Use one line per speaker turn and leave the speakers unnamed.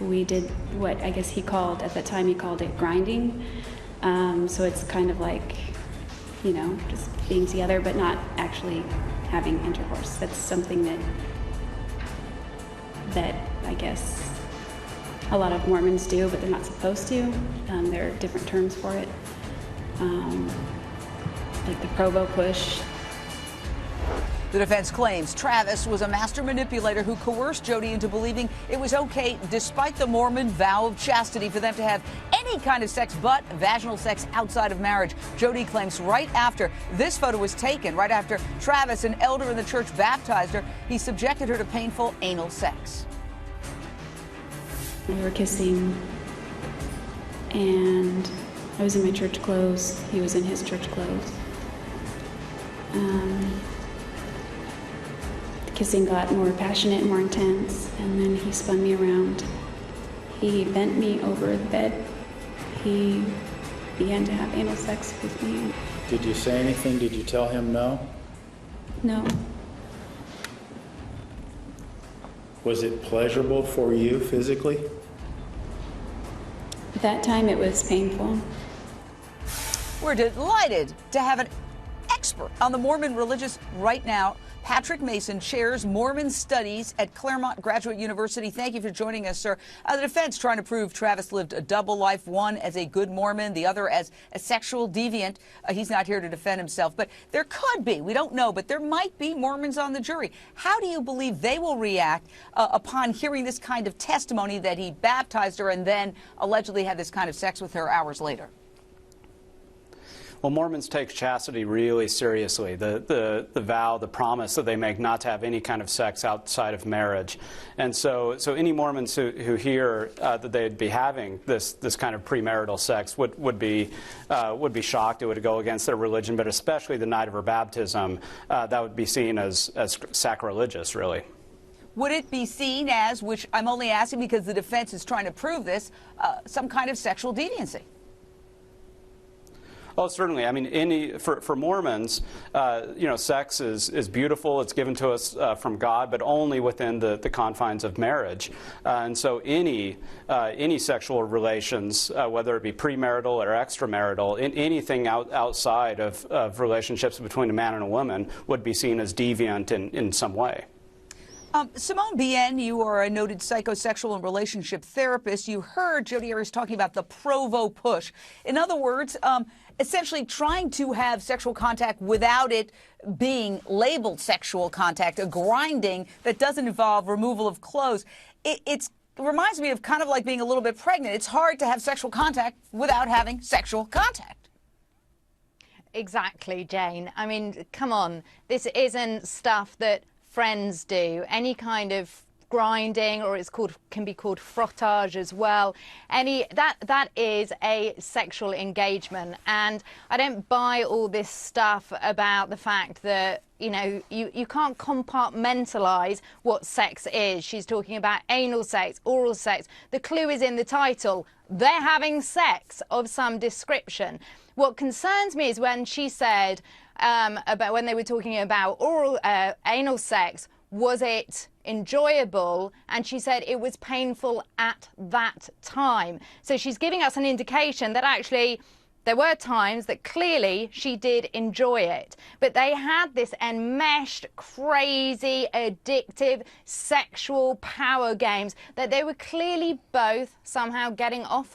we did what I guess he called, at that time he called it grinding. So it's kind of like, you know, just being together but not actually having intercourse. That's something that I guess a lot of Mormons do, but they're not supposed to. There are different terms for it, like the provo push.
The defense claims Travis was a master manipulator who coerced Jodi into believing it was okay, despite the Mormon vow of chastity, for them to have any kind of sex but vaginal sex outside of marriage. Jodi claims right after this photo was taken, right after Travis, an elder in the church, baptized her, he subjected her to painful anal sex.
We were kissing, and I was in my church clothes. He was in his church clothes. The kissing got more passionate, more intense, and then he spun me around. He bent me over the bed. He began to have anal sex with me.
Did you say anything? Did you tell him no?
No.
Was it pleasurable for you physically?
At that time, it was painful.
We're delighted to have an expert on the Mormon religious right now. Patrick Mason chairs Mormon Studies at Claremont Graduate University. Thank you for joining us, sir. The defense trying to prove Travis lived a double life, one as a good Mormon, the other as a sexual deviant. He's not here to defend himself, but there could be, we don't know, but there might be Mormons on the jury. How do you believe they will react upon hearing this kind of testimony that he baptized her and then allegedly had this kind of sex with her hours later?
Well, Mormons take chastity really seriously, the vow, the promise that they make not to have any kind of sex outside of marriage. And so any Mormons who hear that they'd be having this kind of premarital sex would be shocked. It would go against their religion, but especially the night of her baptism, that would be seen as sacrilegious, really.
Would it be seen as, which I'm only asking because the defense is trying to prove this, some kind of sexual deviancy?
Oh, certainly. I mean, for Mormons, you know, sex is beautiful. It's given to us from God, but only within the confines of marriage. And so any sexual relations, whether it be premarital or extramarital, anything outside of relationships between a man and a woman would be seen as deviant in some way.
Simone Bien, you are a noted psychosexual and relationship therapist. You heard Jodi Arias talking about the provo push. In other words, essentially trying to have sexual contact without it being labeled sexual contact, a grinding that doesn't involve removal of clothes. It reminds me of kind of like being a little bit pregnant. It's hard to have sexual contact without having sexual contact.
Exactly, Jane. I mean, come on. This isn't stuff that friends do. Any kind of grinding, or can be called frottage as well. That is a sexual engagement, and I don't buy all this stuff about the fact that, you know, you can't compartmentalize what sex is. She's talking about anal sex, oral sex. The clue is in the title. They're having sex of some description. What concerns me is when she said about when they were talking about oral anal sex, was it enjoyable? And she said it was painful at that time. So she's giving us an indication that actually there were times that clearly she did enjoy it. But they had this enmeshed, crazy, addictive, sexual power games that they were clearly both somehow getting off